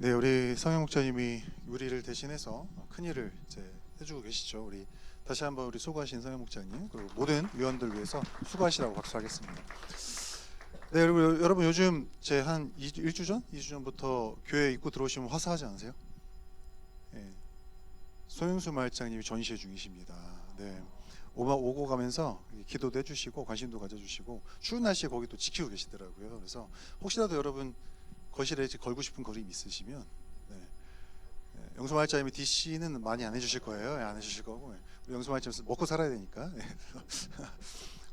네, 우리 성형 목사님이 우리를 대신해서 큰 일을 이제 해주고 계시죠. 우리 다시 한번 우리 수고하신 성형 목사님 그리고 모든 위원들 위해서 수고하시라고 박수하겠습니다. 네, 그리고 여러분 요즘 제 한 1주 전, 2주 전부터 교회 입구 들어오시면 화사하지 않으세요? 네, 소영수 마을장님이 전시회 중이십니다. 네, 오고 가면서 기도도 해주시고 관심도 가져주시고 추운 날씨에 거기 또 지키고 계시더라고요. 그래서 혹시라도 여러분 거실에 걸고 싶은 그림 있으시면 영수마을장님이 DC는 많이 안 해주실 거예요. 안 해주실 거고 우리 영수마을장님 먹고 살아야 되니까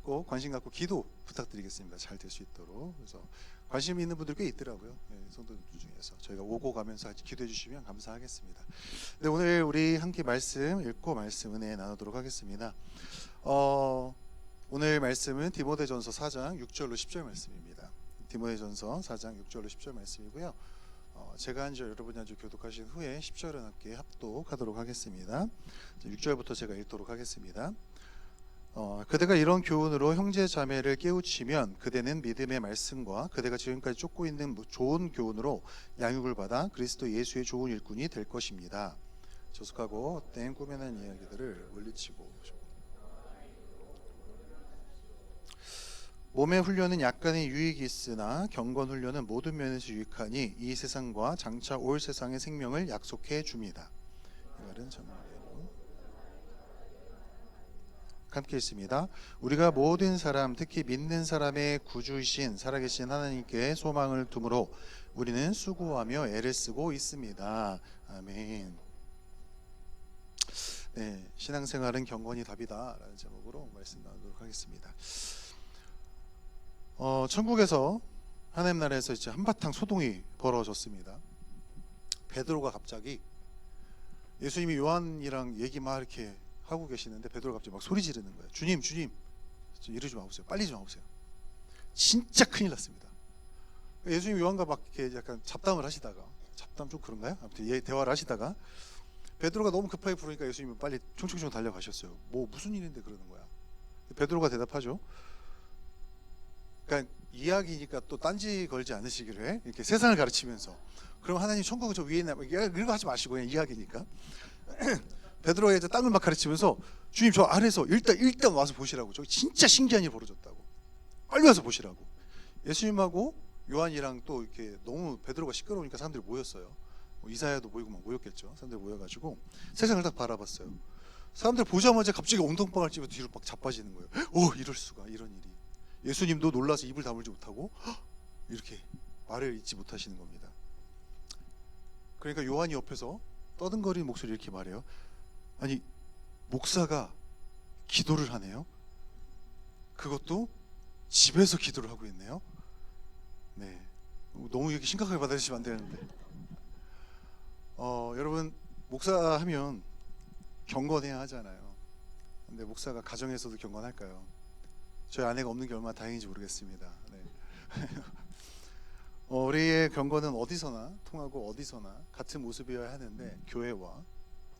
꼭 관심 갖고 기도 부탁드리겠습니다. 잘 될 수 있도록. 그래서 관심 있는 분들 꽤 있더라고요. 성도들 중에서 저희가 오고 가면서 기도해 주시면 감사하겠습니다. 네, 오늘 우리 함께 말씀 읽고 말씀 은혜 나누도록 하겠습니다. 오늘 말씀은 디모데전서 4장 6절로 10절 말씀입니다. 디모데전서 4장 6절로 10절 말씀이고요. 제가 한 절 여러분이 한 절 교독하신 후에 10절은 함께 합독하도록 하겠습니다. 6절부터 제가 읽도록 하겠습니다. 그대가 이런 교훈으로 형제 자매를 깨우치면 그대는 믿음의 말씀과 그대가 지금까지 쫓고 있는 좋은 교훈으로 양육을 받아 그리스도 예수의 좋은 일꾼이 될 것입니다. 조숙하고 헛된 꾸며낸 이야기들을 물리치고 몸의 훈련은 약간의 유익이 있으나 경건 훈련은 모든 면에서 유익하니 이 세상과 장차 올 세상의 생명을 약속해 줍니다. 이 말은 전대로 함께 있습니다. 우리가 모든 사람, 특히 믿는 사람의 구주이신 살아계신 하나님께 소망을 두므로 우리는 수고하며 애를 쓰고 있습니다. 아멘. 네, 신앙생활은 경건이 답이다 라는 제목으로 말씀 나누도록 하겠습니다. 천국에서 하나님 나라에서 이제 한바탕 소동이 벌어졌습니다. 베드로가 갑자기 예수님이 요한이랑 얘기 막 이렇게 하고 계시는데 베드로가 갑자기 막 소리 지르는 거예요. 주님 이러지 마세요. 빨리 좀 와보세요. 진짜 큰일 났습니다. 예수님이 요한과 막 이렇게 약간 잡담을 하시다가, 잡담 좀 그런가요? 아무튼 대화를 하시다가 베드로가 너무 급하게 부르니까 예수님이 빨리 총총총 달려가셨어요. 뭐 무슨 일인데 그러는 거야. 베드로가 대답하죠. 그러니까 이야기니까 또 딴지 걸지 않으시기를 이렇게 세상을 가르치면서 그럼 하나님 천국은 저 위에 있나 이런 거 하지 마시고 그냥 이야기니까 베드로가 이제 땅을 막 가르치면서 주님 저 아래서 일단 와서 보시라고. 저기 진짜 신기한 일이 벌어졌다고. 빨리 와서 보시라고. 예수님하고 요한이랑 또 이렇게 너무 베드로가 시끄러우니까 사람들이 모였어요. 이사야도 모이고 막 모였겠죠. 사람들이 모여가지고 세상을 딱 바라봤어요. 사람들 보자마자 갑자기 엉덩방을 찌고 뒤로 막 자빠지는 거예요. 오, 이럴 수가, 이런 일이. 예수님도 놀라서 입을 다물지 못하고 이렇게 말을 잇지 못하시는 겁니다. 그러니까 요한이 옆에서 떠든거리는 목소리 이렇게 말해요. 아니, 목사가 기도를 하네요. 그것도 집에서 기도를 하고 있네요. 네, 너무 이렇게 심각하게 받아들이시면 안 되는데. 여러분 목사하면 경건해야 하잖아요. 근데 목사가 가정에서도 경건할까요? 저희 아내가 없는 게 얼마나 다행인지 모르겠습니다. 네. 우리의 경건은 어디서나 통하고 어디서나 같은 모습이어야 하는데 교회와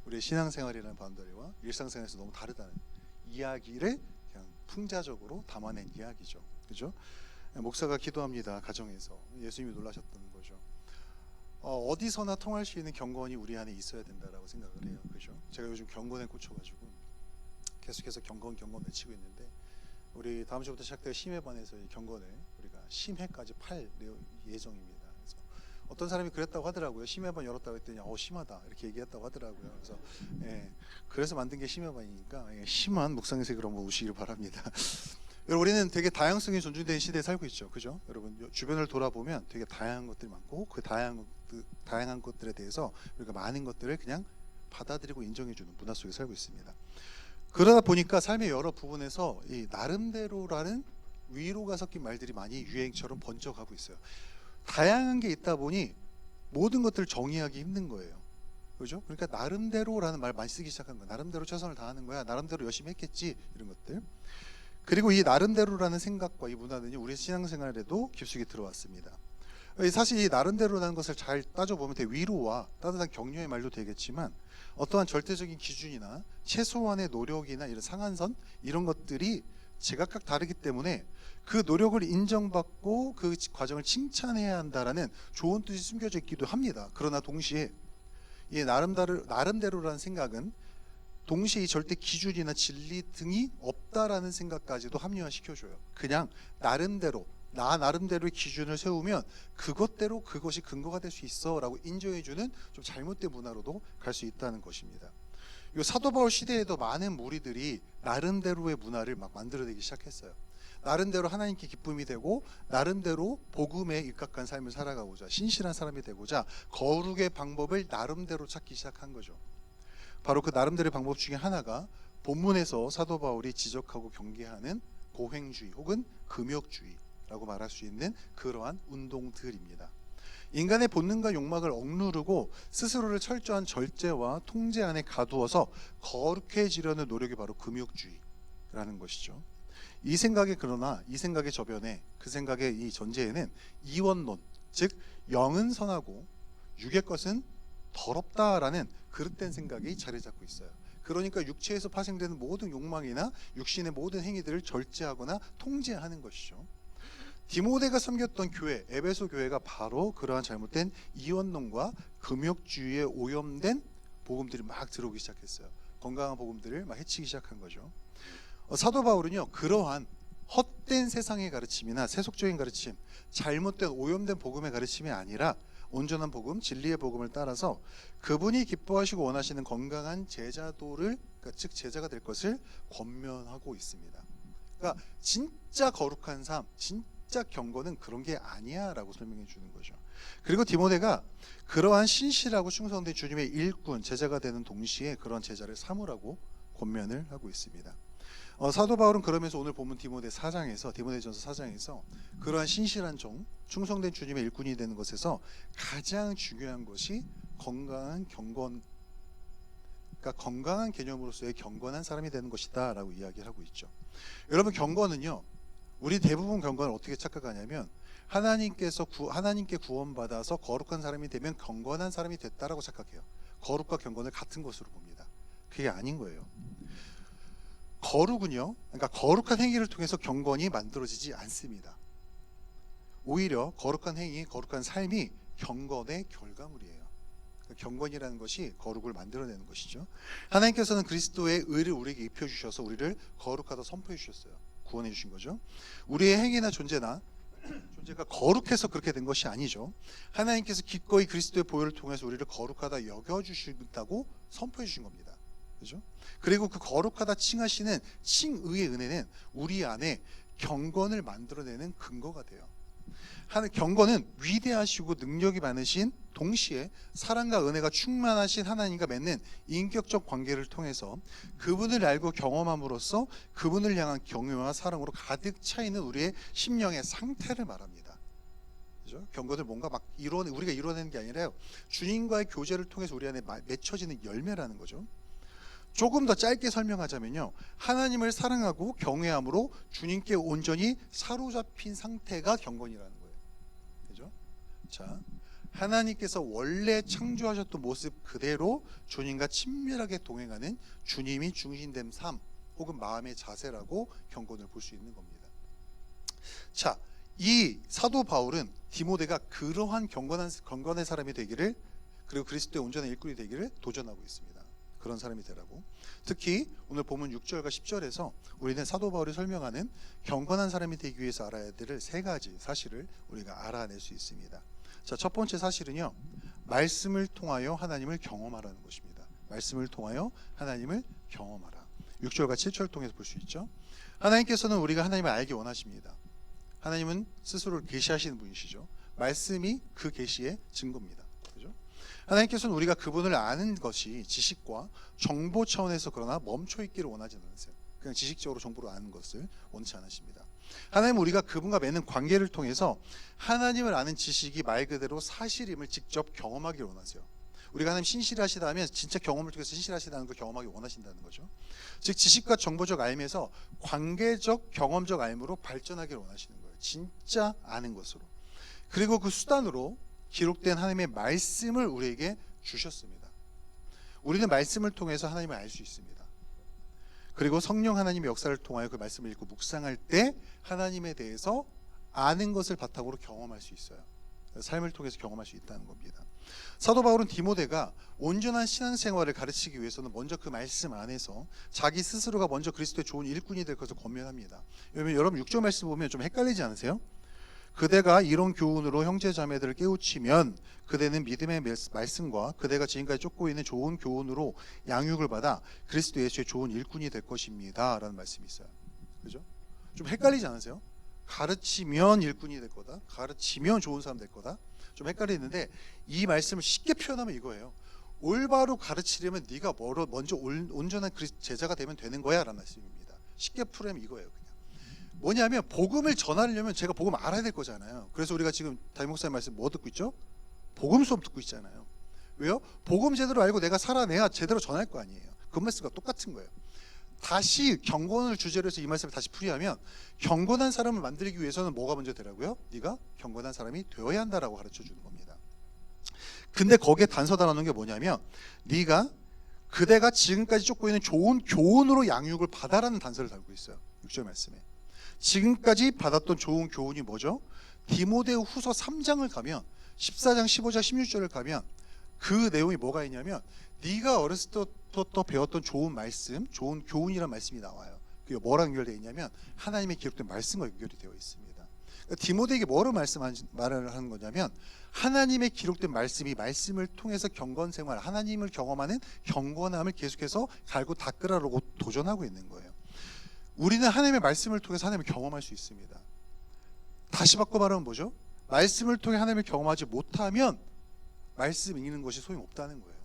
우리의 신앙생활이라는 바운더리와 일상생활에서 너무 다르다는 이야기를 그냥 풍자적으로 담아낸 이야기죠. 그죠? 목사가 기도합니다. 가정에서. 예수님이 놀라셨던 거죠. 어디서나 통할 수 있는 경건이 우리 안에 있어야 된다라고 생각을 해요. 그죠? 제가 요즘 경건에 꽂혀가지고 계속해서 경건 외치고 있는데 우리 다음 주부터 시작될 심회반에서 이 경건을 우리가 심회까지 팔 예정입니다. 그래서 어떤 사람이 그랬다고 하더라고요. 심회반 열었다고 했더니 심하다 이렇게 얘기했다고 하더라고요. 그래서 그래서 만든 게 심회반이니까 심한 묵상의 세계로 한번 오시길 바랍니다. 여러분 우리는 되게 다양성이 존중되는 시대에 살고 있죠. 그죠? 여러분 주변을 돌아보면 되게 다양한 것들이 많고 그 다양한 것들에 대해서 우리가 많은 것들을 그냥 받아들이고 인정해주는 문화 속에 살고 있습니다. 그러다 보니까 삶의 여러 부분에서 이 나름대로라는 위로가 섞인 말들이 많이 유행처럼 번져가고 있어요. 다양한 게 있다 보니 모든 것들을 정의하기 힘든 거예요. 그죠? 그러니까 나름대로라는 말 많이 쓰기 시작한 거야. 나름대로 최선을 다하는 거야. 나름대로 열심히 했겠지. 이런 것들. 그리고 이 나름대로라는 생각과 이 문화는 우리 신앙생활에도 깊숙이 들어왔습니다. 사실 이 나름대로라는 것을 잘 따져보면 되게 위로와 따뜻한 격려의 말도 되겠지만 어떠한 절대적인 기준이나 최소한의 노력이나 이런 상한선 이런 것들이 제각각 다르기 때문에 그 노력을 인정받고 그 과정을 칭찬해야 한다라는 좋은 뜻이 숨겨져 있기도 합니다. 그러나 동시에 이 나름대로라는 생각은 동시에 이 절대 기준이나 진리 등이 없다라는 생각까지도 합리화시켜줘요. 그냥 나름대로 나 나름대로의 기준을 세우면 그것대로 그것이 근거가 될 수 있어라고 인정해주는 좀 잘못된 문화로도 갈 수 있다는 것입니다. 이 사도 바울 시대에도 많은 무리들이 나름대로의 문화를 막 만들어내기 시작했어요. 나름대로 하나님께 기쁨이 되고 나름대로 복음에 입각한 삶을 살아가고자 신실한 사람이 되고자 거룩의 방법을 나름대로 찾기 시작한 거죠. 바로 그 나름대로의 방법 중에 하나가 본문에서 사도 바울이 지적하고 경계하는 고행주의 혹은 금욕주의라고 말할 수 있는 그러한 운동들입니다. 인간의 본능과 욕망을 억누르고 스스로를 철저한 절제와 통제 안에 가두어서 거룩해지려는 노력이 바로 금욕주의라는 것이죠. 이 생각의 저변에 그 생각의 이 전제에는 이원론, 즉 영은 선하고 육의 것은 더럽다라는 그릇된 생각이 자리 잡고 있어요. 그러니까 육체에서 파생되는 모든 욕망이나 육신의 모든 행위들을 절제하거나 통제하는 것이죠. 디모데가 섬겼던 교회, 에베소 교회가 바로 그러한 잘못된 이원론과 금욕주의에 오염된 복음들이 막 들어오기 시작했어요. 건강한 복음들을 막 해치기 시작한 거죠. 사도 바울은요, 그러한 헛된 세상의 가르침이나 세속적인 가르침, 잘못된 오염된 복음의 가르침이 아니라 온전한 복음, 진리의 복음을 따라서 그분이 기뻐하시고 원하시는 건강한 제자도를, 그러니까 즉 제자가 될 것을 권면하고 있습니다. 그러니까 진짜 거룩한 삶, 진짜 경건은 그런 게 아니야 라고 설명해 주는 거죠. 그리고 디모데가 그러한 신실하고 충성된 주님의 일꾼, 제자가 되는 동시에 그런 제자를 삼으라고 권면을 하고 있습니다. 사도 바울은 그러면서 오늘 본문 디모데전서 4장에서 그러한 신실한 종, 충성된 주님의 일꾼이 되는 것에서 가장 중요한 것이 건강한 경건, 그러니까 건강한 개념으로서의 경건한 사람이 되는 것이다 라고 이야기를 하고 있죠. 여러분, 경건은요, 우리 대부분 경건을 어떻게 착각하냐면 하나님께 구원받아서 거룩한 사람이 되면 경건한 사람이 됐다라고 착각해요. 거룩과 경건을 같은 것으로 봅니다. 그게 아닌 거예요. 거룩은요, 그러니까 거룩한 행위를 통해서 경건이 만들어지지 않습니다. 오히려 거룩한 행위, 거룩한 삶이 경건의 결과물이에요. 경건이라는 것이 거룩을 만들어내는 것이죠. 하나님께서는 그리스도의 의를 우리에게 입혀주셔서 우리를 거룩하다 선포해 주셨어요. 구원해 주신 거죠. 우리의 행위나 존재가 거룩해서 그렇게 된 것이 아니죠. 하나님께서 기꺼이 그리스도의 보혈을 통해서 우리를 거룩하다 여겨주신다고 선포해 주신 겁니다. 그죠? 그리고 그 거룩하다 칭하시는 칭의의 은혜는 우리 안에 경건을 만들어내는 근거가 돼요. 경건은 위대하시고 능력이 많으신 동시에 사랑과 은혜가 충만하신 하나님과 맺는 인격적 관계를 통해서 그분을 알고 경험함으로써 그분을 향한 경외와 사랑으로 가득 차 있는 우리의 심령의 상태를 말합니다. 그죠? 경건을 뭔가 막 우리가 이뤄내는 게 아니라요, 주님과의 교제를 통해서 우리 안에 맺혀지는 열매라는 거죠. 조금 더 짧게 설명하자면요, 하나님을 사랑하고 경외함으로 주님께 온전히 사로잡힌 상태가 경건이라는 거예요. 그죠? 자, 하나님께서 원래 창조하셨던 모습 그대로 주님과 친밀하게 동행하는 주님이 중심된 삶 혹은 마음의 자세라고 경건을 볼 수 있는 겁니다. 자, 이 사도 바울은 디모데가 그러한 경건의 사람이 되기를, 그리고 그리스도의 온전한 일꾼이 되기를 도전하고 있습니다. 그런 사람이 되라고. 특히 오늘 본문 6절과 10절에서 우리는 사도 바울이 설명하는 경건한 사람이 되기 위해서 알아야 될 3가지 사실을 우리가 알아낼 수 있습니다. 자, 첫 번째 사실은요, 말씀을 통하여 하나님을 경험하라는 것입니다. 말씀을 통하여 하나님을 경험하라. 6절과 7절을 통해서 볼 수 있죠. 하나님께서는 우리가 하나님을 알기 원하십니다. 하나님은 스스로를 계시하시는 분이시죠. 말씀이 그 계시의 증거입니다. 그죠? 하나님께서는 우리가 그분을 아는 것이 지식과 정보 차원에서 그러나 멈춰 있기를 원하지 않으세요. 그냥 지식적으로 정보를 아는 것을 원치 않으십니다. 하나님은 우리가 그분과 맺는 관계를 통해서 하나님을 아는 지식이 말 그대로 사실임을 직접 경험하기를 원하세요. 우리가 하나님 신실하시다면 진짜 경험을 통해서 신실하시다는 걸 경험하기 원하신다는 거죠. 즉 지식과 정보적 알면서 관계적 경험적 알므로 발전하기를 원하시는 거예요. 진짜 아는 것으로. 그리고 그 수단으로 기록된 하나님의 말씀을 우리에게 주셨습니다. 우리는 말씀을 통해서 하나님을 알 수 있습니다. 그리고 성령 하나님의 역사를 통하여 그 말씀을 읽고 묵상할 때 하나님에 대해서 아는 것을 바탕으로 경험할 수 있어요. 삶을 통해서 경험할 수 있다는 겁니다. 사도 바울은 디모데가 온전한 신앙생활을 가르치기 위해서는 먼저 그 말씀 안에서 자기 스스로가 먼저 그리스도의 좋은 일꾼이 될 것을 권면합니다. 여러분 6절 말씀 보면 좀 헷갈리지 않으세요? 그대가 이런 교훈으로 형제 자매들을 깨우치면 그대는 믿음의 말씀과 그대가 지금까지 쫓고 있는 좋은 교훈으로 양육을 받아 그리스도 예수의 좋은 일꾼이 될 것입니다 라는 말씀이 있어요. 그죠? 좀 헷갈리지 않으세요? 가르치면 일꾼이 될 거다, 가르치면 좋은 사람 될 거다. 좀 헷갈리는데 이 말씀을 쉽게 표현하면 이거예요. 올바로 가르치려면 네가 먼저 온전한 제자가 되면 되는 거야 라는 말씀입니다. 쉽게 풀으면 이거예요. 그냥 뭐냐면 복음을 전하려면 제가 복음 알아야 될 거잖아요. 그래서 우리가 지금 담임 목사님 말씀 뭐 듣고 있죠? 복음 수업 듣고 있잖아요. 왜요? 복음 제대로 알고 내가 살아내야 제대로 전할 거 아니에요. 그 말씀과 똑같은 거예요. 다시 경건을 주제로 해서 이 말씀을 다시 풀이하면 경건한 사람을 만들기 위해서는 뭐가 먼저 되라고요? 네가 경건한 사람이 되어야 한다라고 가르쳐 주는 겁니다. 근데 거기에 단서 달아놓은 게 뭐냐면 그대가 지금까지 쫓고 있는 좋은 교훈으로 양육을 받아라는 단서를 달고 있어요. 6절 말씀에. 지금까지 받았던 좋은 교훈이 뭐죠? 디모데후 후서 3장을 가면 14장 15장 16절을 가면 그 내용이 뭐가 있냐면 네가 어렸을 때부터 배웠던 좋은 말씀, 좋은 교훈이라는 말씀이 나와요. 그게 뭐랑 연결되어 있냐면 하나님의 기록된 말씀과 연결이 되어 있습니다. 그러니까 디모데에게 뭐로 말을 하는 거냐면 하나님의 기록된 말씀이 말씀을 통해서 경건 생활, 하나님을 경험하는 경건함을 계속해서 갈고 닦으라고 도전하고 있는 거예요. 우리는 하나님의 말씀을 통해서 하나님을 경험할 수 있습니다. 다시 바꿔 말하면 뭐죠? 말씀을 통해 하나님을 경험하지 못하면 말씀 읽는 것이 소용없다는 거예요.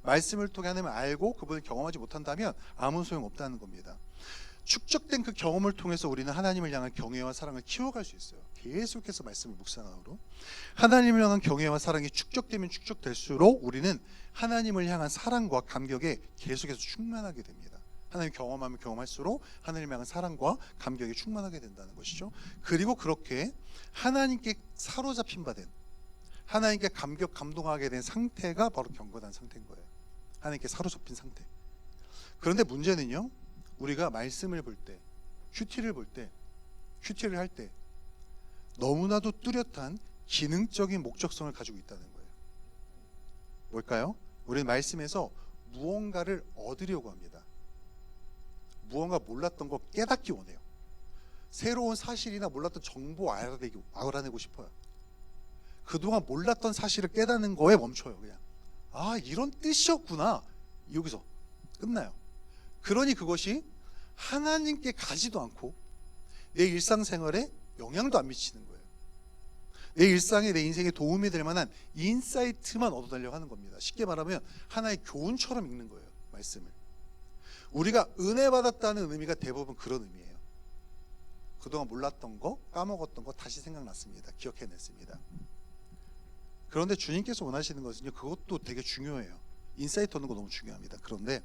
말씀을 통해 하나님을 알고 그분을 경험하지 못한다면 아무 소용없다는 겁니다. 축적된 그 경험을 통해서 우리는 하나님을 향한 경외와 사랑을 키워갈 수 있어요. 계속해서 말씀을 묵상하므로 하나님을 향한 경외와 사랑이 축적되면 축적될수록 우리는 하나님을 향한 사랑과 감격에 계속해서 충만하게 됩니다. 하나님 경험하면 경험할수록 하나님을 향한 사랑과 감격에 충만하게 된다는 것이죠. 그리고 그렇게 하나님께 사로잡힌 바 된, 하나님께 감동하게 된 상태가 바로 경건한 상태인 거예요. 하나님께 사로잡힌 상태. 그런데 문제는요, 우리가 말씀을 볼 때, 큐티를 할 때 너무나도 뚜렷한 기능적인 목적성을 가지고 있다는 거예요. 뭘까요? 우리는 말씀에서 무언가를 얻으려고 합니다. 무언가 몰랐던 거 깨닫기 원해요. 새로운 사실이나 몰랐던 정보 알아내고 싶어요. 그동안 몰랐던 사실을 깨닫는 거에 멈춰요. 그냥 이런 뜻이었구나. 여기서 끝나요. 그러니 그것이 하나님께 가지도 않고 내 일상생활에 영향도 안 미치는 거예요. 내 일상에 내 인생에 도움이 될 만한 인사이트만 얻어내려고 하는 겁니다. 쉽게 말하면 하나의 교훈처럼 읽는 거예요. 말씀을. 우리가 은혜 받았다는 의미가 대부분 그런 의미예요. 그동안 몰랐던 거, 까먹었던 거 다시 생각났습니다. 기억해냈습니다. 그런데 주님께서 원하시는 것은요, 그것도 되게 중요해요. 인사이트 얻는 거 너무 중요합니다. 그런데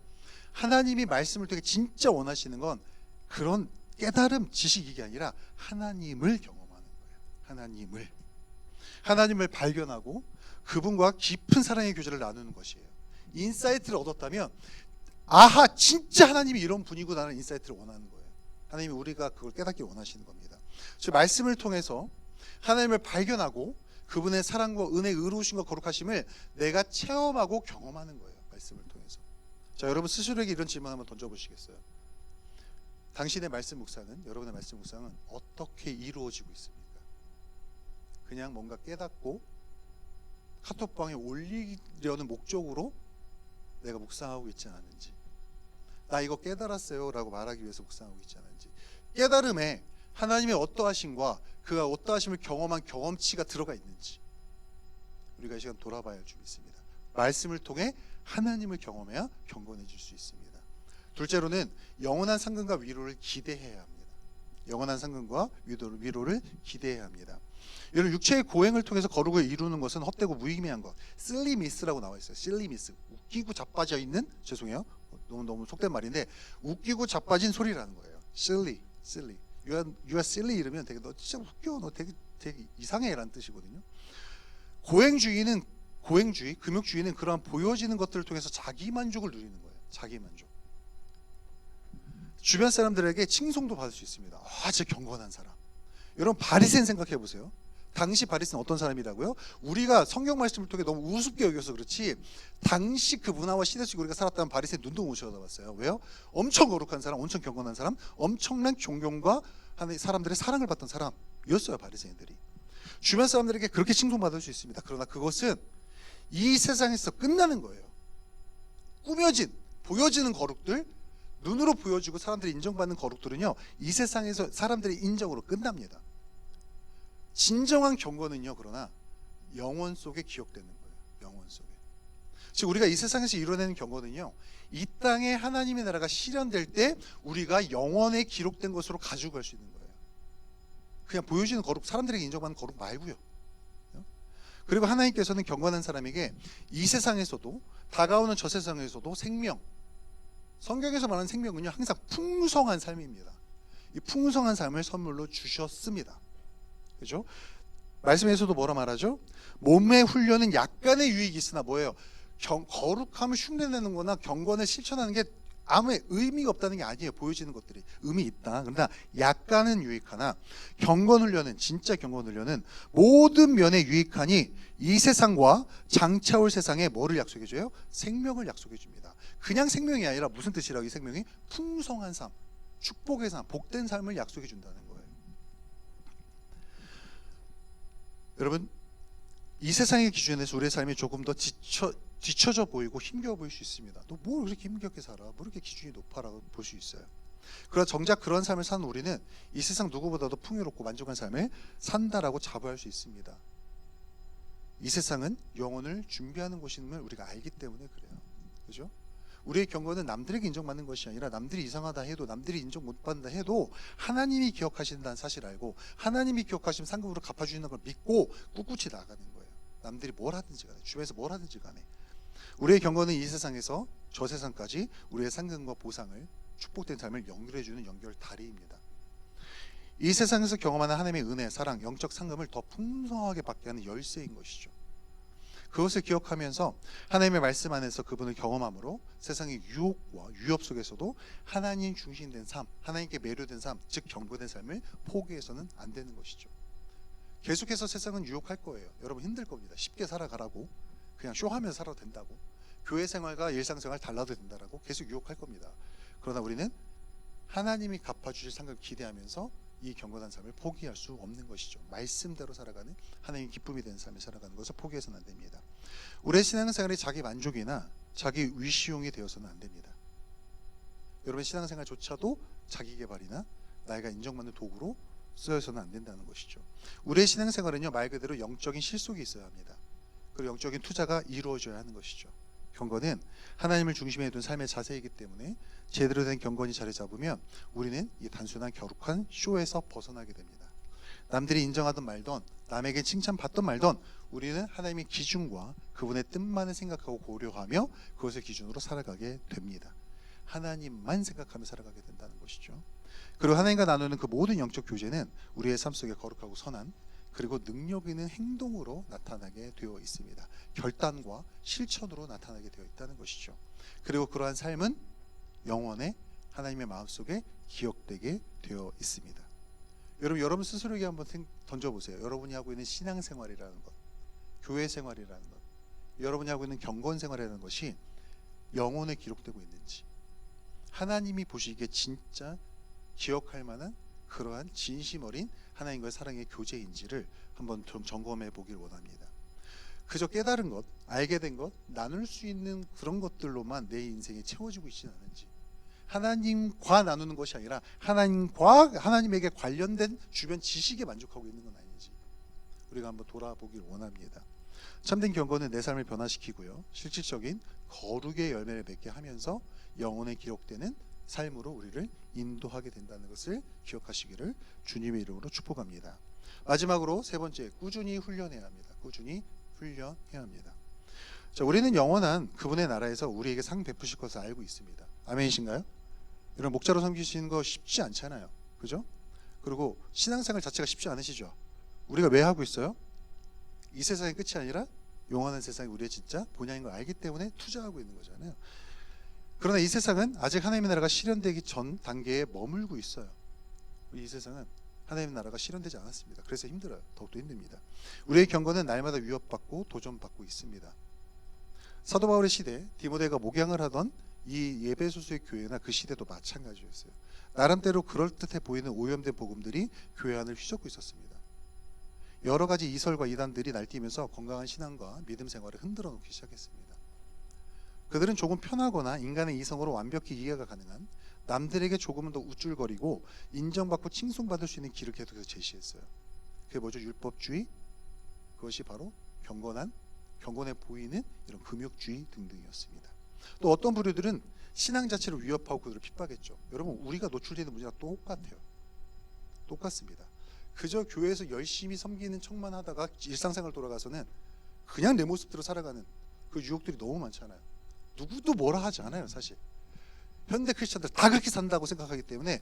하나님이 말씀을 통해 진짜 원하시는 건 그런 깨달음, 지식이 아니라 하나님을 경험하는 거예요. 하나님을 발견하고 그분과 깊은 사랑의 교제를 나누는 것이에요. 인사이트를 얻었다면 진짜 하나님이 이런 분이구나라는 인사이트를 원하는 거예요. 하나님이 우리가 그걸 깨닫기 원하시는 겁니다. 즉 말씀을 통해서 하나님을 발견하고 그분의 사랑과 은혜, 의로우심과 거룩하심을 내가 체험하고 경험하는 거예요. 말씀을 통해서. 자, 여러분 스스로에게 이런 질문 한번 던져보시겠어요? 당신의 말씀 묵상은, 여러분의 말씀 묵상은 어떻게 이루어지고 있습니까? 그냥 뭔가 깨닫고 카톡방에 올리려는 목적으로 내가 묵상하고 있지 않은지, 나 이거 깨달았어요 라고 말하기 위해서 묵상하고 있지 않은지, 깨달음에 하나님의 어떠하심과 그가 어떠하심을 경험한 경험치가 들어가 있는지 우리가 이 시간 돌아봐야 할 줄이 있습니다. 말씀을 통해 하나님을 경험해야 경건해질 수 있습니다. 둘째로는 영원한 상급과 위로를 기대해야 합니다. 영원한 상급과 위로를 기대해야 합니다. 여러분 육체의 고행을 통해서 거룩을 이루는 것은 헛되고 무의미한 것, 실리미스라고 나와 있어요. 실리미스, 웃기고 자빠져 있는, 죄송해요, 너무 속된 말인데 웃기고 자빠진 소리라는 거예요. silly. You are silly 이러면 되게 너 진짜 웃겨, 너 되게 이상해라는 뜻이거든요. 금욕주의는 그러한 보여지는 것들을 통해서 자기 만족을 누리는 거예요. 자기 만족. 주변 사람들에게 칭송도 받을 수 있습니다. 아, 진짜 경건한 사람. 여러분 바리새인 생각해 보세요. 당시 바리새인 어떤 사람이라고요? 우리가 성경 말씀을 통해 너무 우습게 여겨서 그렇지 당시 그 문화와 시대 속에 우리가 살았다면 바리새인 눈도 못 쳐다봤어요. 왜요? 엄청 거룩한 사람, 엄청 경건한 사람, 엄청난 존경과 하는 사람들의 사랑을 받던 사람이었어요. 바리새인들이. 주변 사람들에게 그렇게 칭송받을 수 있습니다. 그러나 그것은 이 세상에서 끝나는 거예요. 꾸며진, 보여지는 거룩들, 눈으로 보여지고 사람들이 인정받는 거룩들은요, 이 세상에서 사람들의 인정으로 끝납니다. 진정한 경건은요, 그러나 영원 속에 기억되는 거예요. 영원 속에. 즉 우리가 이 세상에서 이뤄내는 경건은요, 이 땅에 하나님의 나라가 실현될 때 우리가 영원에 기록된 것으로 가지고 갈 수 있는 거예요. 그냥 보여지는 거룩, 사람들에게 인정받는 거룩 말고요. 그리고 하나님께서는 경건한 사람에게 이 세상에서도 다가오는 저 세상에서도 생명, 성경에서 말하는 생명은요 항상 풍성한 삶입니다. 이 풍성한 삶을 선물로 주셨습니다. 그죠? 말씀에서도 뭐라 말하죠? 몸의 훈련은 약간의 유익이 있으나 뭐예요? 거룩함을 흉내내는 거나 경건을 실천하는 게 아무 의미가 없다는 게 아니에요. 보여지는 것들이 의미 있다. 그러나 약간은 유익하나 경건 훈련은, 진짜 경건 훈련은 모든 면에 유익하니 이 세상과 장차 올 세상에 뭐를 약속해 줘요? 생명을 약속해 줍니다. 그냥 생명이 아니라 무슨 뜻이라고? 이 생명이 풍성한 삶, 축복의 삶, 복된 삶을 약속해 준다는 거예요. 여러분, 이 세상의 기준에서 우리의 삶이 조금 더 뒤처져 보이고 힘겨워 보일 수 있습니다. 너 뭘 그렇게 힘겹게 살아? 뭐 이렇게 기준이 높아라고 볼 수 있어요. 그러나 정작 그런 삶을 사는 우리는 이 세상 누구보다도 풍요롭고 만족한 삶을 산다라고 자부할 수 있습니다. 이 세상은 영혼을 준비하는 곳임을 우리가 알기 때문에 그래요. 그죠? 우리의 경건은 남들에게 인정받는 것이 아니라 남들이 이상하다 해도, 남들이 인정 못 받는다 해도 하나님이 기억하신다는 사실을 알고 하나님이 기억하시면 상급으로 갚아주시는 걸 믿고 꿋꿋이 나아가는 거예요. 남들이 뭘 하든지 간에, 주변에서 뭘 하든지 간에. 우리의 경건은 이 세상에서 저 세상까지 우리의 상급과 보상을, 축복된 삶을 연결해주는 연결다리입니다. 이 세상에서 경험하는 하나님의 은혜, 사랑, 영적 상급을 더 풍성하게 받게 하는 열쇠인 것이죠. 그것을 기억하면서 하나님의 말씀 안에서 그분을 경험함으로 세상의 유혹과 위협 속에서도 하나님 중심된 삶, 하나님께 매료된 삶, 즉 경건된 삶을 포기해서는 안 되는 것이죠. 계속해서 세상은 유혹할 거예요. 여러분 힘들 겁니다. 쉽게 살아가라고, 그냥 쇼하면서 살아도 된다고, 교회 생활과 일상생활 달라도 된다라고 계속 유혹할 겁니다. 그러나 우리는 하나님이 갚아주실 상급을 기대하면서 이 경건한 삶을 포기할 수 없는 것이죠. 말씀대로 살아가는, 하나님 기쁨이 되는 삶을 살아가는 것을 포기해서는 안 됩니다. 우리의 신앙생활이 자기 만족이나 자기 위시용이 되어서는 안 됩니다. 여러분 신앙생활조차도 자기 개발이나 나이가 인정받는 도구로 쓰여서는 안 된다는 것이죠. 우리의 신앙생활은요 말 그대로 영적인 실속이 있어야 합니다. 그리고 영적인 투자가 이루어져야 하는 것이죠. 경건은 하나님을 중심에 둔 삶의 자세이기 때문에 제대로 된 경건이 자리 잡으면 우리는 이 단순한 거룩한 쇼에서 벗어나게 됩니다. 남들이 인정하던 말던, 남에게 칭찬받던 말던, 우리는 하나님의 기준과 그분의 뜻만을 생각하고 고려하며 그것을 기준으로 살아가게 됩니다. 하나님만 생각하며 살아가게 된다는 것이죠. 그리고 하나님과 나누는 그 모든 영적 교제는 우리의 삶 속에 거룩하고 선한, 그리고 능력 있는 행동으로 나타나게 되어 있습니다. 결단과 실천으로 나타나게 되어 있다는 것이죠. 그리고 그러한 삶은 영원에 하나님의 마음속에 기억되게 되어 있습니다. 여러분 스스로에게 한번 던져보세요. 여러분이 하고 있는 신앙생활이라는 것, 교회 생활이라는 것, 여러분이 하고 있는 경건 생활이라는 것이 영혼에 기록되고 있는지, 하나님이 보시기에 진짜 기억할 만한 그러한 진심 어린 하나님과의 사랑의 교제인지를 한번 좀 점검해 보길 원합니다. 그저 깨달은 것, 알게 된 것, 나눌 수 있는 그런 것들로만 내 인생이 채워지고 있지는 않은지, 하나님과 나누는 것이 아니라 하나님에게 관련된 주변 지식에 만족하고 있는 건 아닌지 우리가 한번 돌아보길 원합니다. 참된 경건은 내 삶을 변화시키고요, 실질적인 거룩의 열매를 맺게 하면서 영혼에 기록되는 삶으로 우리를 인도하게 된다는 것을 기억하시기를 주님의 이름으로 축복합니다. 마지막으로 세 번째, 꾸준히 훈련해야 합니다. 꾸준히 훈련해야 합니다. 자, 우리는 영원한 그분의 나라에서 우리에게 상 베푸실 것을 알고 있습니다. 아멘이신가요? 이런 목자로 섬기시는 거 쉽지 않잖아요. 그죠? 그리고 신앙생활 자체가 쉽지 않으시죠? 우리가 왜 하고 있어요? 이 세상의 끝이 아니라 영원한 세상이 우리의 진짜 본향인 걸 알기 때문에 투자하고 있는 거잖아요. 그러나 이 세상은 아직 하나님의 나라가 실현되기 전 단계에 머물고 있어요. 이 세상은 하나님의 나라가 실현되지 않았습니다. 그래서 힘들어요. 더욱더 힘듭니다. 우리의 경건은 날마다 위협받고 도전받고 있습니다. 사도 바울의 시대, 디모데가 목양을 하던 이 에베소서의 교회나 그 시대도 마찬가지였어요. 나름대로 그럴듯해 보이는 오염된 복음들이 교회 안을 휘젓고 있었습니다. 여러 가지 이설과 이단들이 날뛰면서 건강한 신앙과 믿음 생활을 흔들어 놓기 시작했습니다. 그들은 조금 편하거나 인간의 이성으로 완벽히 이해가 가능한, 남들에게 조금은 더 우쭐거리고 인정받고 칭송받을 수 있는 길을 계속해서 제시했어요. 그게 뭐죠? 율법주의, 그것이 바로 경건해 보이는 이런 금욕주의 등등이었습니다. 또 어떤 부류들은 신앙 자체를 위협하고 그들을 핍박했죠. 여러분, 우리가 노출되는 문제가 똑같아요. 똑같습니다. 그저 교회에서 열심히 섬기는 척만 하다가 일상생활 돌아가서는 그냥 내 모습대로 살아가는 그 유혹들이 너무 많잖아요. 누구도 뭐라 하지 않아요. 사실 현대 크리스천들 다 그렇게 산다고 생각하기 때문에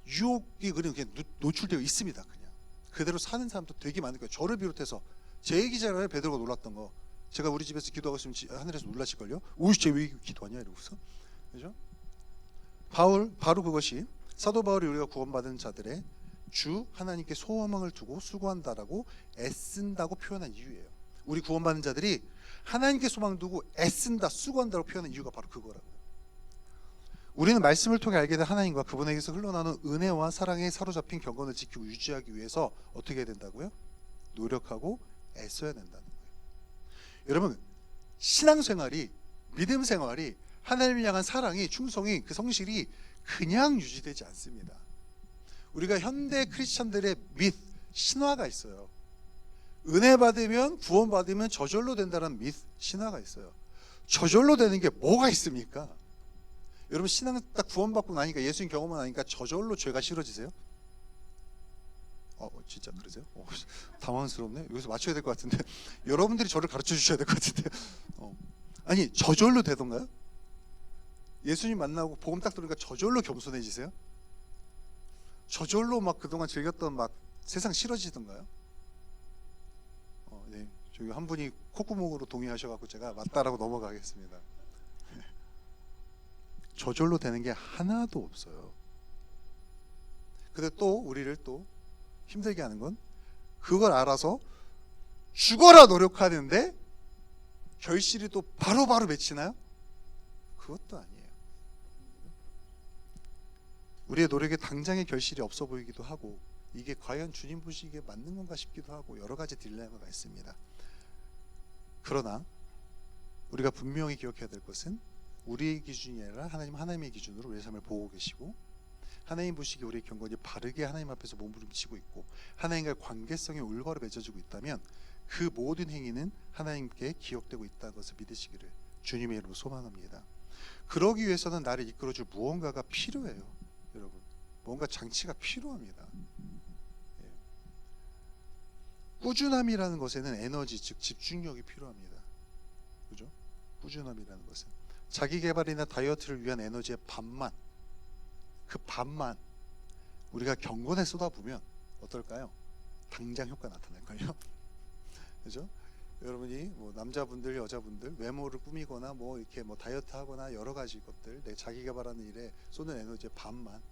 유혹이 그냥 노출되어 있습니다. 그냥 그대로 사는 사람도 되게 많을 거예요. 저를 비롯해서 제 얘기잖아요. 베드로가 놀랐던 거. 제가 우리 집에서 기도하고 있으면 하늘에서 놀라실걸요. 오씨 쟤 왜 기도하냐 이러고서. 그죠? 바로 그것이 사도 바울이 우리가 구원받은 자들의 주 하나님께 소망을 두고 수고한다라고 애쓴다고 표현한 이유예요. 우리 구원받은 자들이 하나님께 소망 두고 애쓴다, 수고한다고 표현한 이유가 바로 그거라고요. 우리는 말씀을 통해 알게 된 하나님과 그분에게서 흘러나오는 은혜와 사랑에 사로잡힌 경건을 지키고 유지하기 위해서 어떻게 해야 된다고요? 노력하고 애써야 된다는 거예요. 여러분, 신앙생활이, 믿음 생활이, 하나님을 향한 사랑이, 충성이, 그 성실이 그냥 유지되지 않습니다. 우리가 현대 크리스천들의 신화가 있어요. 은혜 받으면, 구원 받으면 저절로 된다는 신화가 있어요. 저절로 되는 게 뭐가 있습니까? 여러분, 신앙 딱 구원받고 나니까, 예수님 경험을 하니까 저절로 죄가 싫어지세요? 진짜 그러세요? 당황스럽네. 여기서 맞춰야 될 것 같은데 여러분들이 저를 가르쳐 주셔야 될 것 같은데. 아니, 저절로 되던가요? 예수님 만나고 복음 딱 들으니까 저절로 겸손해지세요? 저절로 막 그동안 즐겼던 막 세상 싫어지던가요? 네, 저기 한 분이 콧구멍으로 동의하셔갖고 제가 맞다라고 넘어가겠습니다. 저절로 되는 게 하나도 없어요. 근데 또 우리를 또 힘들게 하는 건, 그걸 알아서 죽어라 노력하는데 결실이 또 바로바로 맺히나요? 그것도 아니에요. 우리의 노력에 당장의 결실이 없어 보이기도 하고, 이게 과연 주님 보시기에 맞는 건가 싶기도 하고, 여러 가지 딜레마가 있습니다. 그러나 우리가 분명히 기억해야 될 것은, 우리의 기준이 아니라 하나님의 기준으로 우리의 삶을 보고 계시고, 하나님 보시기에 우리의 경건이 바르게 하나님 앞에서 몸부림치고 있고, 하나님과의 관계성이 올바로 맺어지고 있다면 그 모든 행위는 하나님께 기억되고 있다는 것을 믿으시기를 주님의 이름으로 소망합니다. 그러기 위해서는 나를 이끌어줄 무언가가 필요해요. 여러분, 뭔가 장치가 필요합니다. 꾸준함이라는 것에는 에너지, 즉 집중력이 필요합니다. 그죠? 꾸준함이라는 것은 자기 개발이나 다이어트를 위한 에너지의 반만, 그 반만 우리가 경건에 쏟아부으면 어떨까요? 당장 효과 나타날걸요. 그죠? 여러분이 뭐 남자분들, 여자분들 외모를 꾸미거나 뭐 이렇게 뭐 다이어트 하거나 여러 가지 것들, 내 자기 개발하는 일에 쏟는 에너지의 반만,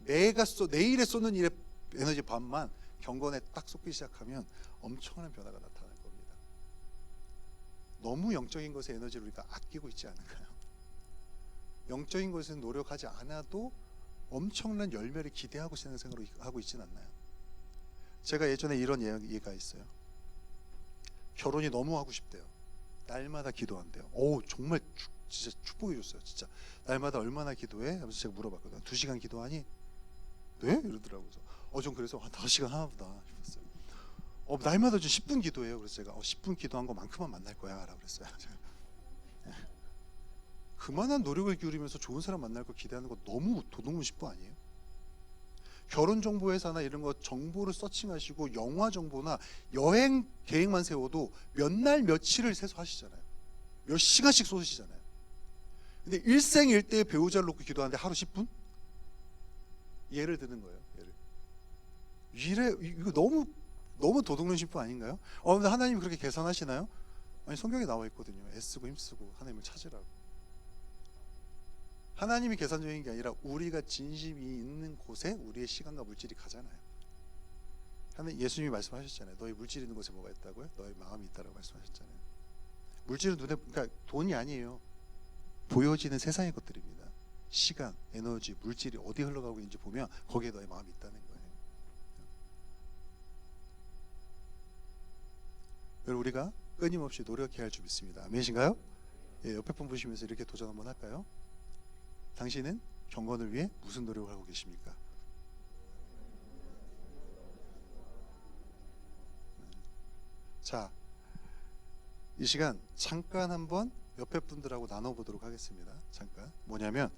내일에 쏟는 일에 에너지 반만 경건에 딱 쏟기 시작하면 엄청난 변화가 나타날 겁니다. 너무 영적인 것에 에너지를 우리가 아끼고 있지 않을까요? 영적인 것은 노력하지 않아도 엄청난 열매를 기대하고 신앙생활을 하고 있진 않나요? 제가 예전에 이런 얘기가 있어요. 결혼이 너무 하고 싶대요. 날마다 기도한대요. 정말 진짜 축복해 줬어요. 진짜 날마다 얼마나 기도해? 하면서 제가 물어봤거든요. 2시간 기도하니? 네? 이러더라고요. 좀 그래서 5시간 하나보다 싶었어요. 날마다 좀 10분 기도해요. 그래서 제가 10분 기도한 것만큼만 만날 거야 라고 그랬어요. 그만한 노력을 기울이면서 좋은 사람 만날 거 기대하는 거 너무 도둑문 10부 아니에요? 결혼 정보회사나 이런 거 정보를 서칭하시고 영화 정보나 여행 계획만 세워도 몇 날 며칠을 세서 하시잖아요. 몇 시간씩 쏟으시잖아요. 근데 일생일대의 배우자를 놓고 기도하는데 하루 10분? 예를 드는 거예요. 이거 너무 도둑문 10부 아닌가요? 근데 하나님이 그렇게 계산하시나요? 아니, 성경에 나와 있거든요. 애쓰고 힘쓰고 하나님을 찾으라고. 하나님이 계산적인 게 아니라 우리가 진심이 있는 곳에 우리의 시간과 물질이 가잖아요. 예수님이 말씀하셨잖아요. 너희 물질 있는 곳에 뭐가 있다고요? 너희 마음이 있다라고 말씀하셨잖아요. 물질은 눈에, 그러니까 돈이 아니에요. 보여지는 세상의 것들입니다. 시간, 에너지, 물질이 어디 흘러가고 있는지 보면 거기에 너의 마음이 있다는 거예요. 여러분, 우리가 끊임없이 노력해야 할 줄 믿습니다. 아멘이신가요? 예, 옆에 분 보시면서 이렇게 도전 한번 할까요? 당신은 경건을 위해 무슨 노력을 하고 계십니까? 자, 이 시간 잠깐 한번 옆에 분들하고 나눠보도록 하겠습니다. 잠깐. 뭐냐면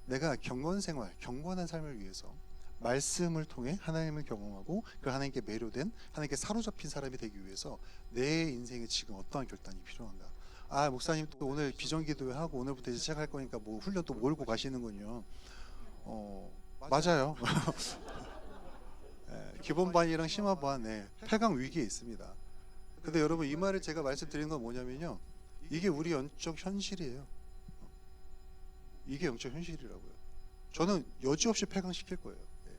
내가 경건 생활, 경건한 삶을 위해서 말씀을 통해 하나님을 경험하고 그 하나님께 매료된, 하나님께 사로잡힌 사람이 되기 위해서 내 인생에 지금 어떠한 결단이 필요한가? 아, 목사님 또 오늘 비전기도 하고 오늘부터 이제 시작할 거니까 뭐 훈련 또 몰고 가시는군요. 맞아요. 네, 기본반이랑 심화반, 네, 8강 위기에 있습니다. 근데 여러분, 이 말을 제가 말씀드리는 건 뭐냐면요, 이게 우리 영적 현실이에요. 이게 영적 현실이라고요. 저는 여지없이 폐강시킬 거예요. 네.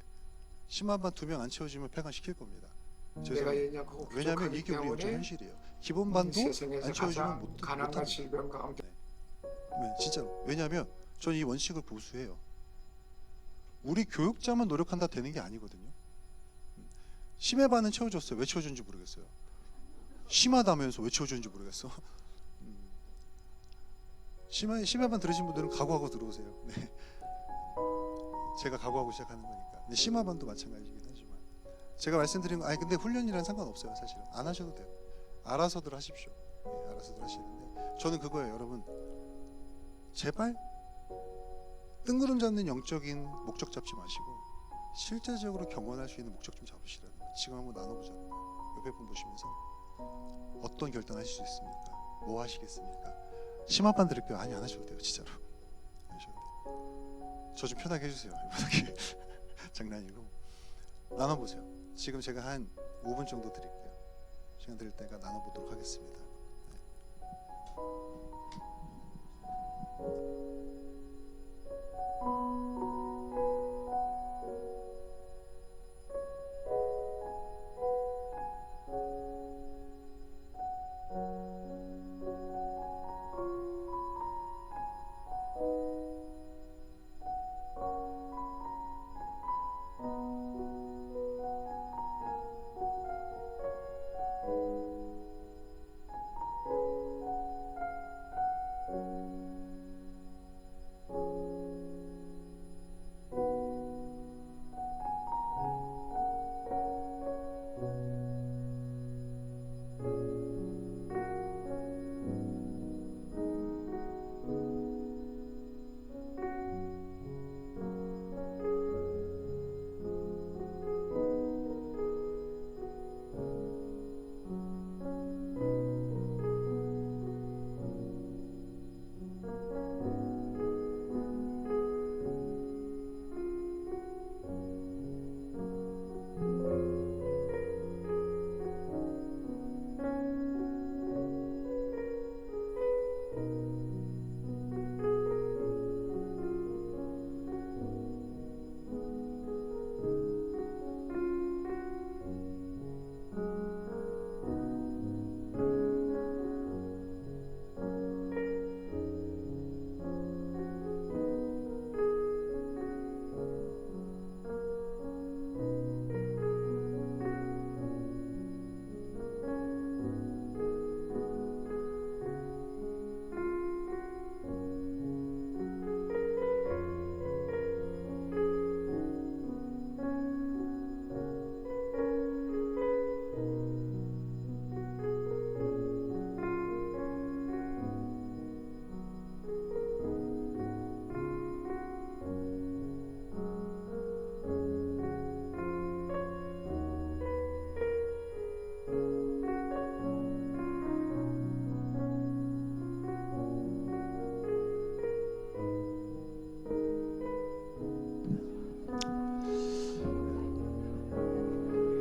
심화반 2명 안 채워지면 폐강시킬 겁니다. 왜냐하면 이게 우리 영적 현실이에요. 기본반도 안 채워지면 못 합니다. 네, 진짜로. 왜냐하면 저는 이 원칙을 보수해요. 우리 교육자만 노력한다 되는 게 아니거든요. 심해반은 채워줬어요. 왜 채워준지 모르겠어요. 심하다면서 왜 채워주는지 모르겠어. 심해반 들으신 분들은 각오하고 들어오세요. 네. 제가 각오하고 시작하는 거니까. 근데 심화반도 마찬가지긴 하지만 제가 말씀드린 거, 아니 근데 훈련이랑 상관없어요. 사실은 안 하셔도 돼요. 알아서들 하십시오. 네, 알아서들 하시는데 저는 그거예요. 여러분, 제발 뜬구름 잡는 영적인 목적 잡지 마시고 실제적으로 경건할 수 있는 목적 좀 잡으시라는 거예요. 지금 한번 나눠보자는 거예요. 옆에 분 보시면서 어떤 결단하실 수 있습니까? 뭐 하시겠습니까? 심화반 들을게요. 아니, 안 하셔도 돼요. 진짜로 안 하셔도 돼요. 저 좀 편하게 해주세요. 장난이고. 나눠보세요. 지금 제가 한 5분 정도 드릴게요. 시간 드릴 때가 나눠보도록 하겠습니다.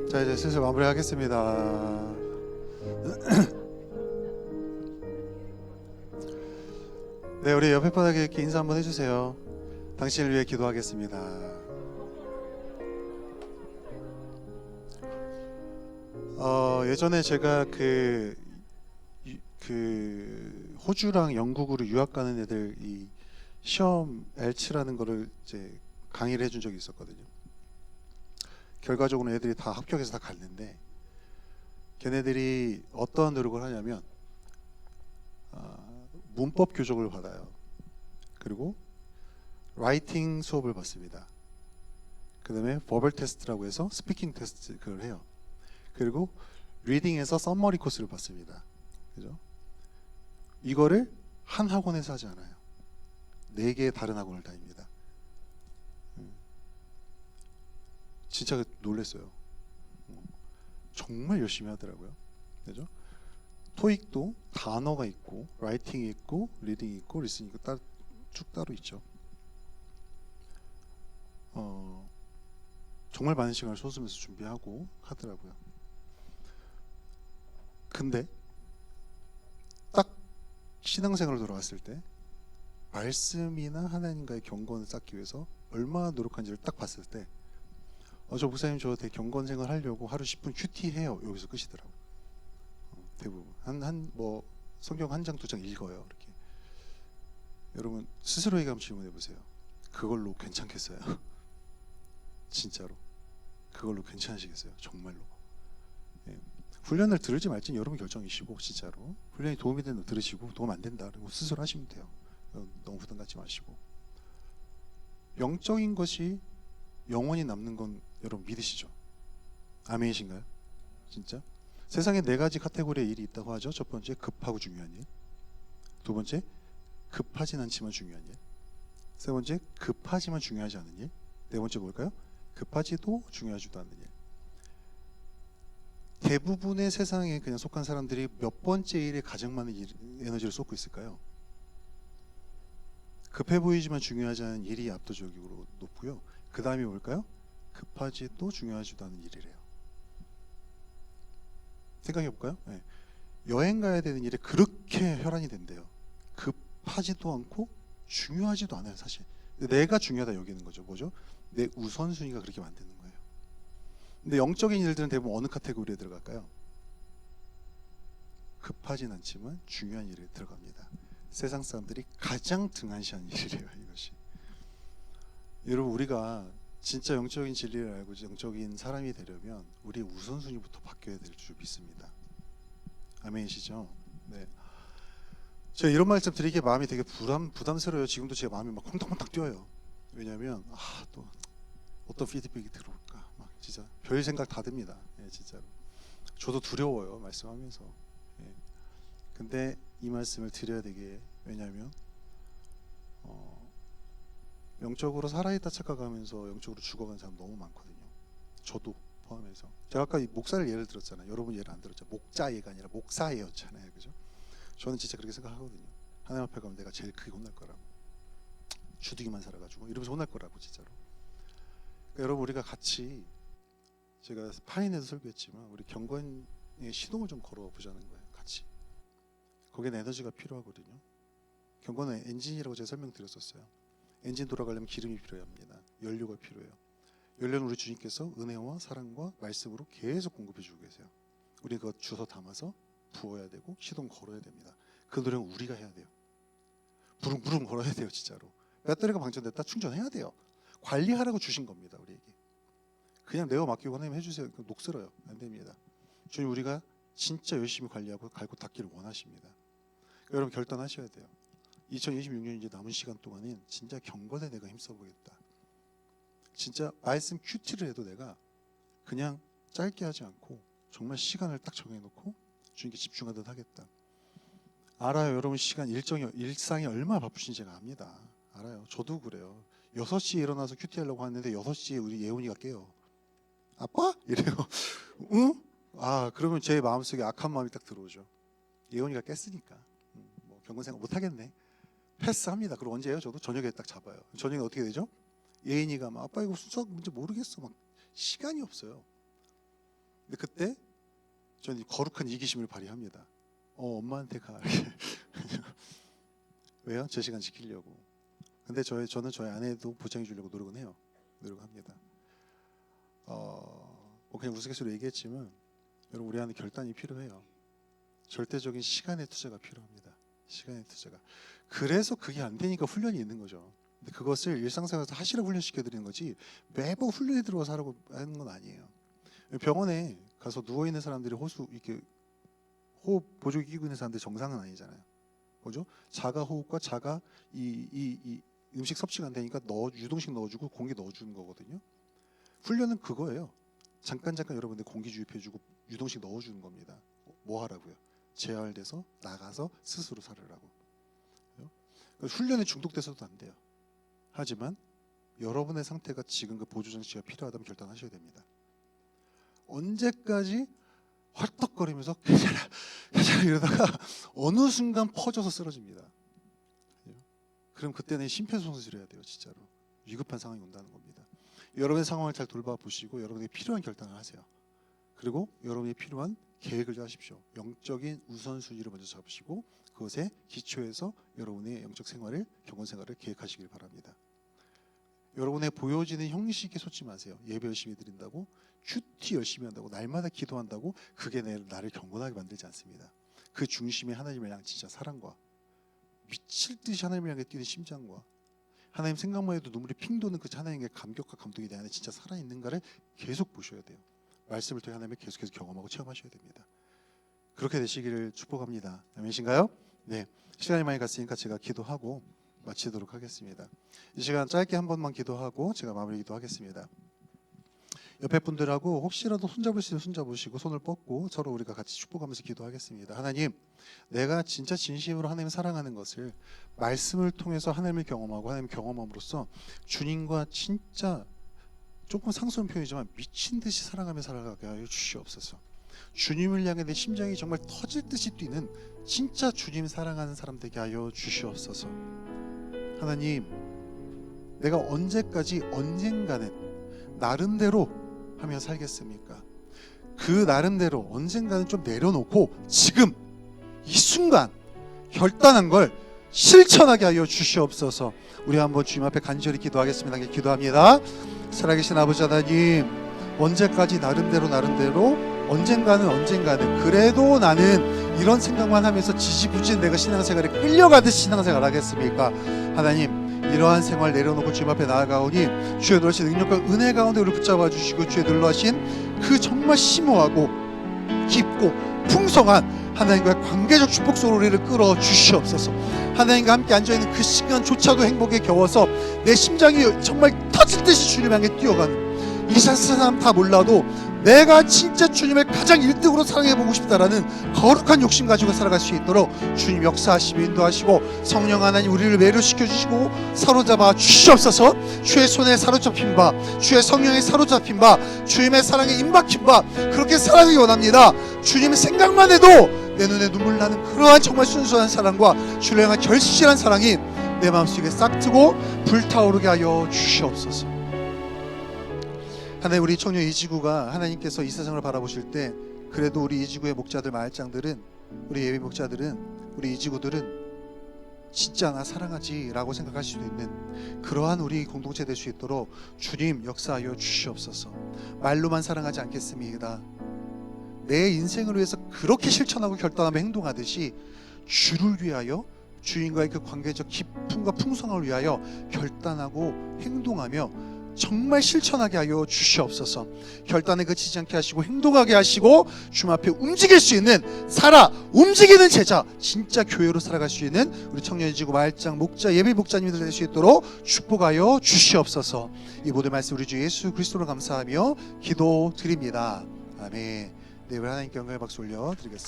자, 이제 슬슬 마무리하겠습니다. 네, 우리 옆에 분에게 이렇게 인사 한번 해주세요. 당신을 위해 기도하겠습니다. 예전에 제가 호주랑 영국으로 유학 가는 애들 이 시험 L7라는 거를 이제 강의를 해준 적이 있었거든요. 결과적으로 애들이 다 합격해서 다 갔는데 걔네들이 어떠한 노력을 하냐면 문법 교정을 받아요. 그리고 라이팅 수업을 받습니다. 그 다음에 버벌 테스트라고 해서 스피킹 테스트 그걸 해요. 그리고 리딩에서 썸머리 코스를 받습니다. 그죠? 이거를 한 학원에서 하지 않아요. 4개의 다른 학원을 다닙니다. 진짜 놀랐어요. 정말 열심히 하더라고요. 그죠? 토익도 단어가 있고 라이팅이 있고 리딩이 있고 리스닝이 있고 쭉 따로 있죠. 정말 많은 시간을 쏟으면서 준비하고 하더라고요. 근데 딱 신앙생활로 돌아왔을 때 말씀이나 하나님과의 경건을 쌓기 위해서 얼마나 노력한지를 딱 봤을 때 저 목사님 저 되게 경건 생활 하려고 하루 10분 큐티 해요. 여기서 끝이더라고요. 대부분 뭐 성경 한 장 두 장 읽어요. 이렇게. 여러분 스스로에게 한번 질문해 보세요. 그걸로 괜찮겠어요? 진짜로 그걸로 괜찮으시겠어요? 정말로. 훈련을 들을지 말지는 여러분 결정이시고 진짜로 훈련이 도움이 되는 거 들으시고 도움 안 된다 그리고 스스로 하시면 돼요. 너무 부담 갖지 마시고. 영적인 것이 영원히 남는 건 여러분 믿으시죠? 아멘이신가요? 진짜? 세상에 4가지 카테고리의 일이 있다고 하죠. 첫 번째 급하고 중요한 일, 두 번째 급하진 않지만 중요한 일, 세 번째 급하지만 중요하지 않은 일, 네 번째 뭘까요? 급하지도 중요하지도 않는 일. 대부분의 세상에 그냥 속한 사람들이 몇 번째 일에 가장 많은 에너지를 쏟고 있을까요? 급해 보이지만 중요하지 않은 일이 압도적으로 높고요. 그 다음이 뭘까요? 급하지도 중요하지도 않은 일이래요. 생각해 볼까요? 네. 여행 가야 되는 일에 그렇게 혈안이 된대요. 급하지도 않고 중요하지도 않아요. 사실 내가 중요하다 여기는 거죠. 뭐죠? 내 우선순위가 그렇게 만드는 거예요. 근데 영적인 일들은 대부분 어느 카테고리에 들어갈까요? 급하진 않지만 중요한 일에 들어갑니다. 세상 사람들이 가장 등한시한 일이래요. 이것이. 여러분 우리가 진짜 영적인 진리를 알고 영적인 사람이 되려면 우리의 우선순위부터 바뀌어야 될 줄 믿습니다. 아멘이시죠? 네. 제가 이런 말씀 드리기에 마음이 되게 부담스러워요. 지금도 제 마음이 막 콩닥콩닥 뛰어요. 왜냐하면 또 어떤 피드백이 들어올까 막 진짜 별 생각 다 듭니다. 진짜로. 저도 두려워요. 말씀하면서. 근데 이 말씀을 드려야 되게 왜냐하면 영적으로 살아있다 착각하면서 영적으로 죽어간 사람 너무 많거든요. 저도 포함해서. 제가 아까 목사를 예를 들었잖아요. 여러분 예를 안 들었죠. 목자예가 아니라 목사예였잖아요. 그죠? 저는 진짜 그렇게 생각하거든요. 하나님 앞에 가면 내가 제일 크게 혼날 거라고. 주둥이만 살아가지고 이러면서 혼날 거라고 진짜로. 그러니까 여러분 우리가 같이 제가 파인에도 설교했지만 우리 경건의 시동을 좀 걸어보자는 거예요. 같이. 거기에 에너지가 필요하거든요. 경건은 엔진이라고 제가 설명드렸었어요. 엔진 돌아가려면 기름이 필요합니다. 연료가 필요해요. 연료는 우리 주님께서 은혜와 사랑과 말씀으로 계속 공급해 주고 계세요. 우리 그거 주워 담아서 부어야 되고 시동 걸어야 됩니다. 그 노력은 우리가 해야 돼요. 부릉부릉 걸어야 돼요. 진짜로. 배터리가 방전됐다 충전해야 돼요. 관리하라고 주신 겁니다. 우리에게. 그냥 내어 맡기고 하나님 해주세요. 녹슬어요. 안 됩니다. 주님 우리가 진짜 열심히 관리하고 갈고 닦기를 원하십니다. 여러분 결단하셔야 돼요. 2026년 이제 남은 시간 동안은 진짜 경건에 내가 힘써보겠다. 진짜 말씀 큐티를 해도 내가 그냥 짧게 하지 않고 정말 시간을 딱 정해놓고 주님께 집중하듯 하겠다. 알아요. 여러분 일상이 얼마나 바쁘신지 제가 압니다. 알아요. 저도 그래요. 6시에 일어나서 큐티 하려고 하는데 6시에 우리 예훈이가 깨요. 아빠? 이래요. 응? 그러면 제 마음속에 악한 마음이 딱 들어오죠. 예훈이가 깼으니까 뭐 경건 생각 못 하겠네. 패스합니다. 그럼 언제 해요? 저도 저녁에 딱 잡아요. 저녁에 어떻게 되죠? 예인이가 막 아빠 이거 순서 문제 모르겠어. 막 시간이 없어요. 근데 그때 저는 거룩한 이기심을 발휘합니다. 엄마한테 가. 왜요? 제 시간 지키려고. 근데 저는 저희 아내도 보장해 주려고 노력은 해요. 노력합니다. 뭐 그냥 우스갯소리로 얘기했지만 여러분 우리 안에 결단이 필요해요. 절대적인 시간의 투자가 필요합니다. 시간의 투자가. 그래서 그게 안 되니까 훈련이 있는 거죠. 근데 그것을 일상생활에서 하시라고 훈련시켜 드리는 거지 매번 훈련에 들어가서 하라고 하는 건 아니에요. 병원에 가서 누워 있는 사람들이 이렇게 호흡 보조기 끼고 있는 사람들 정상은 아니잖아요. 그죠? 자가 호흡과 자가 이 음식 섭취가 안 되니까 유동식 넣어주고 공기 넣어주는 거거든요. 훈련은 그거예요. 잠깐 여러분들 공기 주입해주고 유동식 넣어주는 겁니다. 뭐 하라고요? 재활돼서 나가서 스스로 살으라고. 훈련에 중독돼서도 안 돼요. 하지만 여러분의 상태가 지금 그 보조 장치가 필요하다면 결단하셔야 됩니다. 언제까지 헐떡거리면서 괜찮아 이러다가 어느 순간 퍼져서 쓰러집니다. 그럼 그때는 심폐소생술을 해야 돼요. 진짜로 위급한 상황이 온다는 겁니다. 여러분의 상황을 잘 돌봐보시고 여러분에게 필요한 결단을 하세요. 그리고 여러분이 필요한 계획을 짜십시오. 영적인 우선순위를 먼저 잡으시고 그것에 기초해서 여러분의 영적 생활을, 경건 생활을 계획하시길 바랍니다. 여러분의 보여지는 형식에 솟지 마세요. 예배 열심히 드린다고, 큐티 열심히 한다고, 날마다 기도한다고 그게 나를 경건하게 만들지 않습니다. 그 중심에 하나님을 향한 진짜 사랑과 미칠 듯이 하나님을 향해 뛰는 심장과 하나님 생각만 해도 눈물이 핑 도는 그 하나님의 감격과 감동이 내 안에 진짜 살아있는가를 계속 보셔야 돼요. 말씀을 통해 하나님을 계속해서 경험하고 체험하셔야 됩니다. 그렇게 되시기를 축복합니다. 아멘이신가요? 네, 시간이 많이 갔으니까 제가 기도하고 마치도록 하겠습니다. 이 시간 짧게 한 번만 기도하고 제가 마무리 기도하겠습니다. 옆에 분들하고 혹시라도 손잡을 수 있으면 손잡으시고 손을 뻗고 서로 우리가 같이 축복하면서 기도하겠습니다. 하나님, 내가 진짜 진심으로 하나님을 사랑하는 것을 말씀을 통해서 하나님을 경험하고 하나님을 경험함으로써 주님과 진짜 조금 상스러운 표현이지만 미친 듯이 사랑하며 살아가게 하여 주시옵소서. 주님을 향해 내 심장이 정말 터질 듯이 뛰는 진짜 주님 사랑하는 사람 되게 하여 주시옵소서. 하나님, 내가 언젠가는 나름대로 하며 살겠습니까? 그 나름대로 언젠가는 좀 내려놓고 지금 이 순간 결단한 걸 실천하게 하여 주시옵소서. 우리 한번 주님 앞에 간절히 기도하겠습니다. 기도합니다. 살아계신 아버지 하나님, 언제까지 나름대로 언젠가는 그래도 나는 이런 생각만 하면서 지지부진 내가 신앙생활에 끌려가듯이 신앙생활 하겠습니까? 하나님, 이러한 생활 내려놓고 주님 앞에 나아가오니 주의 놀라신 능력과 은혜 가운데 우리를 붙잡아 주시고 주의 놀라신 그 정말 심오하고 깊고 풍성한 하나님과의 관계적 축복 속으로 우리를 끌어 주시옵소서. 하나님과 함께 앉아있는 그 시간조차도 행복에 겨워서 내 심장이 정말 터질 듯이 주님 향해 뛰어가는 이 세상 다 몰라도 내가 진짜 주님을 가장 1등으로 사랑해보고 싶다라는 거룩한 욕심 가지고 살아갈 수 있도록 주님 역사하시고 인도하시고 성령 하나님 우리를 매료시켜 주시고 사로잡아 주시옵소서. 주의 손에 사로잡힌 바, 주의 성령에 사로잡힌 바, 주님의 사랑에 임박힌 바 그렇게 살아가기 원합니다. 주님 생각만 해도 내 눈에 눈물 나는 그러한 정말 순수한 사랑과 주를 향한 결실한 사랑이 내 마음속에 싹트고 불타오르게 하여 주시옵소서. 하나님, 우리 청년 이지구가 하나님께서 이 세상을 바라보실 때 그래도 우리 이지구의 목자들, 마을장들은, 우리 예비 목자들은, 우리 이지구들은 진짜 나 사랑하지 라고 생각할 수도 있는 그러한 우리 공동체 될 수 있도록 주님 역사하여 주시옵소서. 말로만 사랑하지 않겠습니다. 내 인생을 위해서 그렇게 실천하고 결단하며 행동하듯이 주를 위하여, 주인과의 그 관계적 깊음과 풍성함을 위하여 결단하고 행동하며 정말 실천하게 하여 주시옵소서. 결단에 그치지 않게 하시고 행동하게 하시고 주님 앞에 움직일 수 있는 움직이는 제자, 진짜 교회로 살아갈 수 있는 우리 청년지구 마을장 목자, 예비 목자님들 될 수 있도록 축복하여 주시옵소서. 이 모든 말씀 우리 주 예수 그리스도로 감사하며 기도드립니다. 아멘. 네, 우리 하나님께 영광의 박수 올려드리겠습니다.